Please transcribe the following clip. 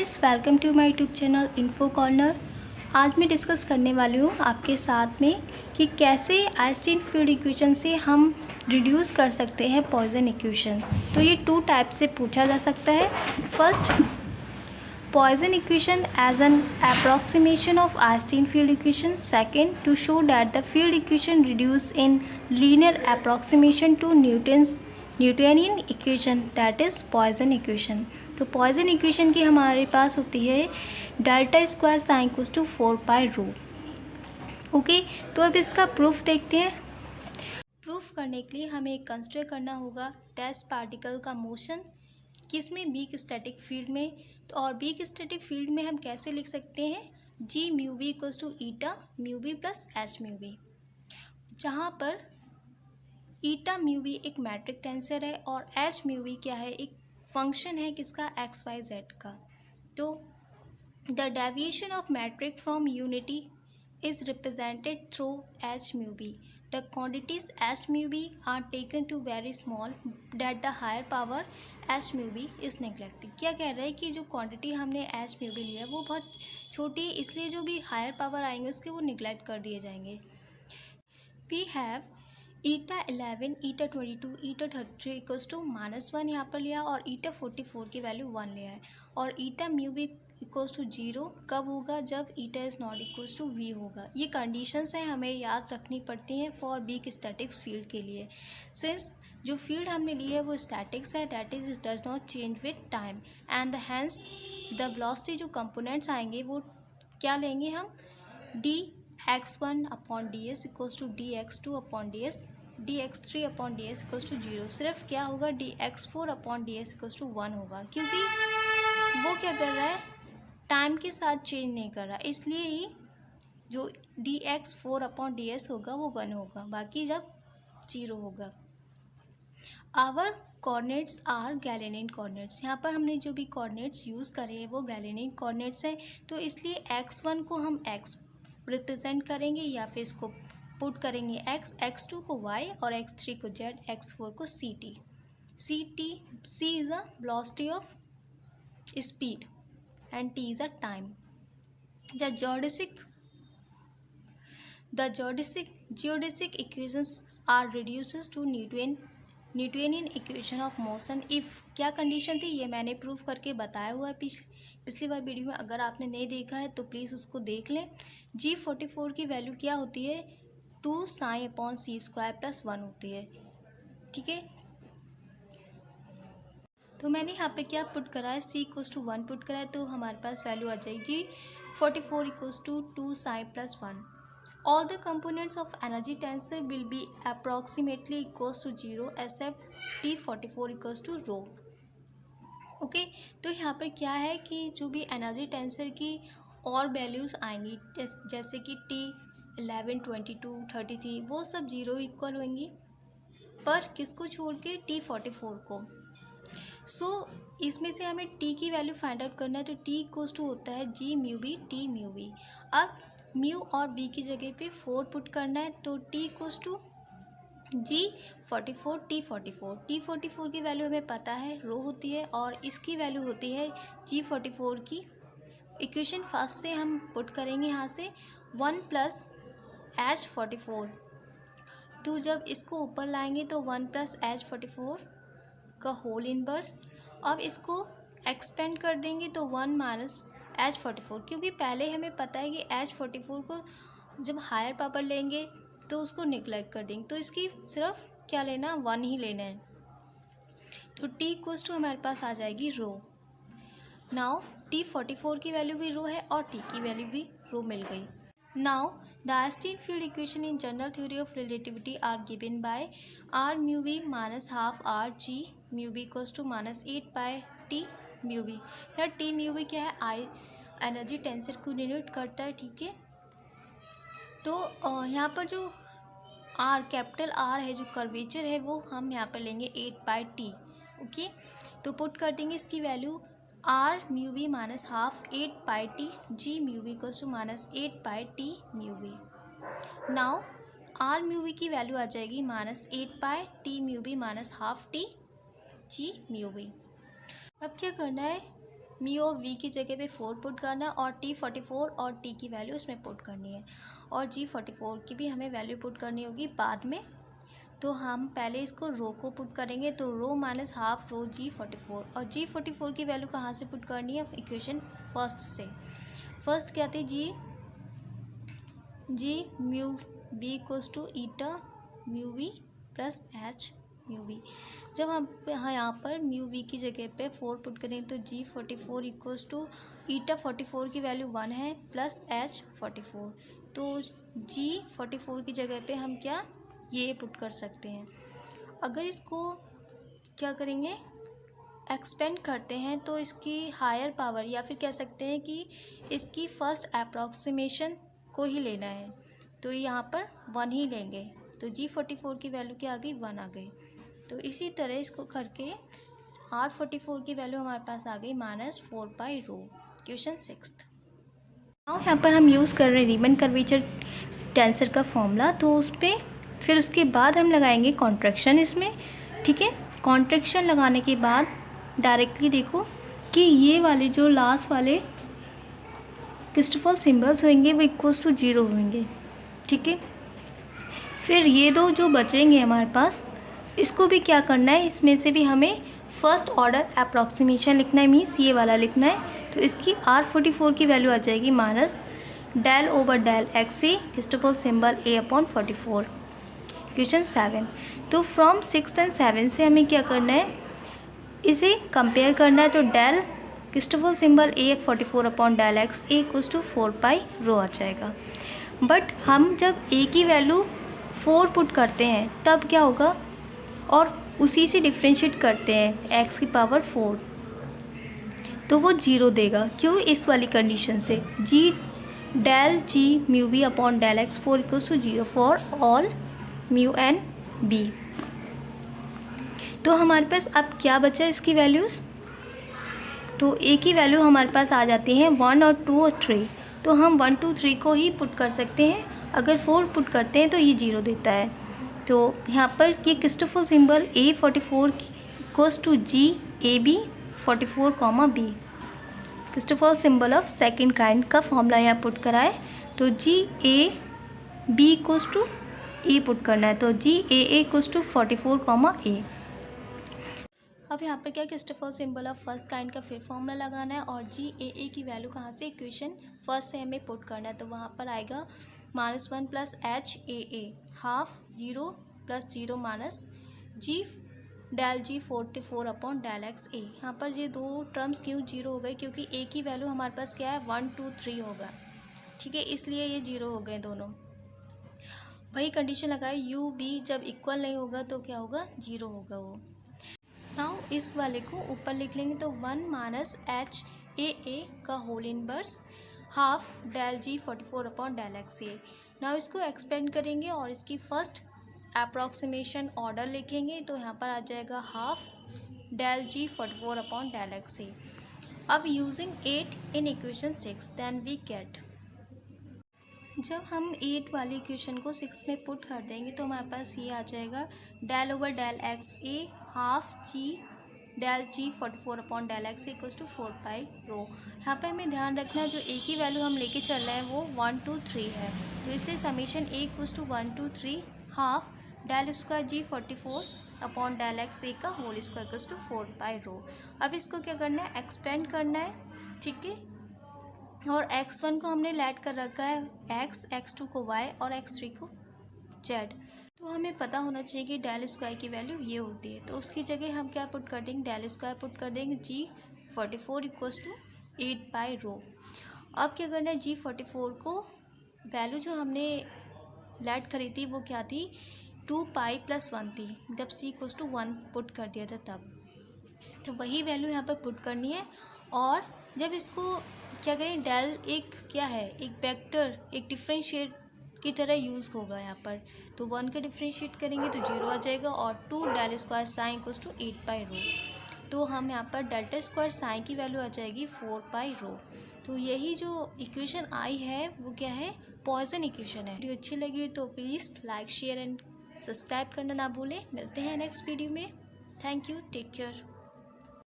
Friends, welcome to my YouTube channel info corner. आज मैं discuss करने वाली हूँ आपके साथ में कि कैसे आइंस्टीन फील्ड इक्वेशन से हम रिड्यूस कर सकते हैं पॉइसन इक्वेशन। तो ये टू टाइप से पूछा जा सकता है। First, Poisson equation as an approximation of Einstein field equation. Second, to show that the field equation reduce in linear approximation to Newtonian equation, that is Poisson equation. तो Poisson equation की हमारे पास होती है delta square psi equals to 4 pi rho. Okay, तो अब इसका proof देखते हैं। प्रूफ करने के लिए हमें कंसिडर करना होगा टेस्ट पार्टिकल का मोशन, किसमें वीक स्टैटिक फील्ड में। और वीक स्टैटिक फील्ड में हम कैसे लिख सकते हैं, G mu we equals to eta mu v plus H mu v, जहाँ पर ईटा म्यू वी एक मैट्रिक टेंसर है और एच म्यू वी क्या है, एक फंक्शन है किसका, एक्स वाई जेड का। तो the deviation of metric from unity is represented through H mu V. The quantities h mu v are taken to very small that the higher power h mu v is neglected। क्या कह रहा है कि जो quantity हमने h mu v लिया है वो बहुत छोटी है, इसलिए जो भी हायर पावर आएंगे उसके वो निगलेक्ट कर दिए जाएंगे। We have eta 11, eta 22, eta 33 equals to -1 यहाँ पर लिया और ईटा 44 की वैल्यू 1 लिया है। और eta mu we equals to 0 कब होगा, जब eta is not equals to v होगा। ये कंडीशंस हैं, हमें याद रखनी पड़ती हैं फॉर वीक स्टैटिक्स फील्ड के लिए। सिंस जो फील्ड हमने ली है वो स्टैटिक्स है, that is it does not change with time and hence the velocity जो कंपोनेंट्स आएंगे वो क्या लेंगे हम, dx1 upon D S equals to dx2 upon D S, dx3 upon D S equals to 0। सिर्फ क्या होगा, dx4 upon D S equals to 1 होगा, क्योंकि वो क्या कर रहा है, टाइम के साथ चेंज नहीं कर रहा, इसलिए ही जो dx4 अपॉन डी एस होगा वो 1 होगा, बाकी जब 0 होगा। Our coordinates are Galilean coordinates. यहाँ पर हमने जो भी कोऑर्डिनेट्स यूज़ करे हैं वो गैलेनियन कोऑर्डिनेट्स हैं, तो इसलिए x1 को हम x रिप्रेजेंट करेंगे या फिर इसको पुट करेंगे x, x2 को y और x3 को z, x4 को ct। c is a velocity of speed and t is a time. The geodesic equations are reduced to Newtonian equation of motion if क्या कंडीशन थी, ये मैंने proof करके बताया हुआ है पिछली बार वीडियो में। अगर आपने नहीं देखा है तो प्लीज़ उसको देख लें। G44 की वैल्यू क्या होती है, 2 साइन अपॉन सी स्क्वायर प्लस 1 होती है, ठीक है। तो मैंने यहाँ पे क्या पुट करा है, c इक्वल्स टू 1 पुट करा है, तो हमारे पास वैल्यू आ जाएगी 44 equals to 2 psi plus 1। All the components of energy tensor will be approximately equals to 0 except T44 equals to rho. Okay, तो यहाँ पर क्या है कि जो भी एनर्जी टेंसर की और वैल्यूज़ आएंगी जैसे कि T11, 22, 33 वो सब 0 इक्वल होंगी, पर किसको छोड़ के, T44 को। इसमें से हमें t की वैल्यू फाइंड आउट करना है, तो t इक्वल्स टू होता है g mu V t mu V. अब म्यू और v की जगह पे 4 पुट करना है, तो t equals to G44 T44 की वैल्यू हमें पता है रो होती है और इसकी वैल्यू होती है G44 की। इक्वेशन फर्स्ट से हम पुट करेंगे यहाँ से 1 प्लस H44, तो जब इसको ऊपर लाएंगे तो 1 प्लस H44 का होल इनवर्स। अब इसको एक्सपेंड कर देंगे तो 1 माइनस H44, क्योंकि पहले हमें पता है कि H44 को जब हायर पावर लेंगे तो उसको निगलेक्ट कर देंगे, तो इसकी सिर्फ क्या लेना, 1 ही लेना है। तो t इक्वल्स टू हमारे पास आ जाएगी रो। नाउ T44 की वैल्यू भी रो है और t की वैल्यू भी रो मिल गई। Now the Einstein field equation in general theory of relativity are given by r mu v minus half r g mu v equals to minus 8 pi t mu v। यार t mu v क्या है, आई energy tensor को denote करता है, ठीक है। तो यहाँ पर जो r कैपिटल R है, जो कर्वेचर है, वो हम यहाँ पर लेंगे 8 पाई t। ओके, तो पुट कर देंगे इसकी value r mu V minus half 8 pi T g mu we equals to minus 8 pi t mu V. Now r mu V की वैल्यू आ जाएगी minus 8 pi t mu V minus half t g mu V. अब क्या करना है, mu of we की जगह पे 4 पुट करना है और T44 और T की वैल्यू इसमें पुट करनी है और G44 की भी हमें वैल्यू पुट करनी होगी बाद में। तो हम पहले इसको रो को पुट करेंगे, तो rho minus half rho G44 और G44 की वैल्यू कहाँ से पुट करनी है, इक्वेशन फर्स्ट से। फर्स्ट क्या थी, g mu b equals to eta mu v plus H mu v. जब हम यहाँ पर म्यू वी की जगह पे 4 पुट करें तो G44 इक्वल्स टू ईटा 44 की वैल्यू 1 है प्लस एच 44, तो G44 की जगह पे हम क्या ये पुट कर सकते हैं। अगर इसको क्या करेंगे, एक्सपेंड करते हैं तो इसकी हायर पावर या फिर कह सकते हैं कि इसकी फ़र्स्ट अप्रॉक्सीमेशन को ही लेना है, तो यहाँ पर 1 ही लेंगे, तो G44 की वैल्यू क्या आ गई, 1 आ गई। तो इसी तरह इसको करके R44 की वैल्यू हमारे पास आ गई -4 पाई रो। क्वेश्चन 6। और यहाँ पर हम यूज़ कर रहे हैं रीमन कर्वेचर टेंसर का फॉर्मूला, तो उस पर फिर उसके बाद हम लगाएंगे कॉन्ट्रैक्शन इसमें, ठीक है। कॉन्ट्रैक्शन लगाने के बाद डायरेक्टली देखो कि ये वाले जो लास्ट वाले क्रिस्टोफर सिंबल्स होंगे वो इक्वल्स टू 0 होंगे, ठीक है। फिर ये दो जो बचेंगे हमारे पास, इसको भी क्या करना है, इसमें से भी हमें फर्स्ट ऑर्डर अप्रॉक्सीमेशन लिखना है, मीन्स ये वाला लिखना है। तो इसकी R44 की वैल्यू आ जाएगी minus del over del x a Christoffel symbol A/44। Question 7। तो फ्रॉम 6 एंड 7 से हमें क्या करना है, इसे कंपेयर करना है। तो del Christoffel symbol A/44 X A equals to 4 pi rho आ जाएगा। बट हम जब ए की वैल्यू 4 पुट करते हैं तब क्या होगा, और उसी से डिफ्रेंशिएट करते हैं x की पावर 4, तो वो 0 देगा। क्यों, इस वाली कंडीशन से g del g mu b upon del x 4 equals to 0 for all mu n b. तो हमारे पास अब क्या बचा इसकी वैल्यूज़, तो ए की वैल्यू हमारे पास आ जाती हैं 1 और 2 और 3, तो हम 1 2 3 को ही पुट कर सकते हैं। अगर 4 पुट करते हैं तो ये 0 देता है। तो यहाँ पर ये Christoffel symbol A/44 equals to G/AB/44, B Christoffel symbol of second kind का फॉर्मूला यहाँ पुट करा है। तो G/AB equals to A put करना है, तो G/AA इक्वल्स टू 44, A। अब यहाँ पर क्या Christopher symbol of first kind का फिर फॉर्मूला लगाना है और G/AA की वैल्यू कहाँ से, इक्वेशन फर्स्ट से हमें पुट करना है। तो वहाँ पर आएगा -1 plus HAA half 0 plus 0 minus G del G44 upon del x a. यहाँ पर ये दो टर्म्स क्यों 0 हो गए, क्योंकि ए की वैल्यू हमारे पास क्या है 1 2 3 होगा, ठीक है, इसलिए ये 0 हो गए दोनों। वही कंडीशन लगाए यू बी जब इक्वल नहीं होगा तो क्या होगा, 0 होगा वो। नाउ इस वाले को ऊपर लिख लेंगे, तो 1 माइनस HAA का whole inverse half del G44 upon del x a. Now इसको एक्सपेंड करेंगे और इसकी फर्स्ट अप्रॉक्सीमेशन ऑर्डर लिखेंगे, तो यहाँ पर आ जाएगा half del G44 upon del x a. अब using 8 in equation 6 then we get, जब हम 8 वाली इक्वेशन को 6 में पुट कर देंगे तो हमारे पास ये आ जाएगा del over del x A half G del G44 upon del X equals to 4 pi rho. यहाँ पे हमें ध्यान रखना है जो ए की वैल्यू हम लेके चल रहे हैं वो 1 2 3 है, तो इसलिए summation a equals to 1 2 3 half del square G44 upon del x a का whole square equals to 4 pi rho. अब इसको क्या करना है, एक्सपेंड करना है, ठीक है। और x1 को हमने लेट कर रखा है x, x2 को y और x3 को z। तो हमें पता होना चाहिए कि डेल स्क्वायर की वैल्यू ये होती है, तो उसकी जगह हम क्या पुट कर देंगे, डेल स्क्वायर पुट कर देंगे G44 equals to 8 pi rho. अब क्या करना है, G44 को वैल्यू जो हमने लेट करी थी वो क्या थी, 2 पाई प्लस 1 थी, जब c इक्वल्स टू 1 पुट कर दिया था तब, तो वही वैल्यू यहाँ पर पुट करनी है। और जब इसको क्या करें, डेल एक क्या है, एक वेक्टर, एक डिफरेंशिएट की तरह यूज़ होगा यहाँ पर, तो 1 का डिफरेंशिएट करेंगे तो 0 आ जाएगा और 2 del square psi equals to 8 pi rho. तो हम यहाँ पर डेल्टा स्क्वायर साइन की वैल्यू आ जाएगी 4 पाई रो। तो यही जो इक्वेशन आई है वो क्या है, पॉइसन इक्वेशन है। वीडियो अच्छी लगी तो please like share and subscribe करना ना भूलें। मिलते हैं नेक्स्ट वीडियो में। Thank you, take care.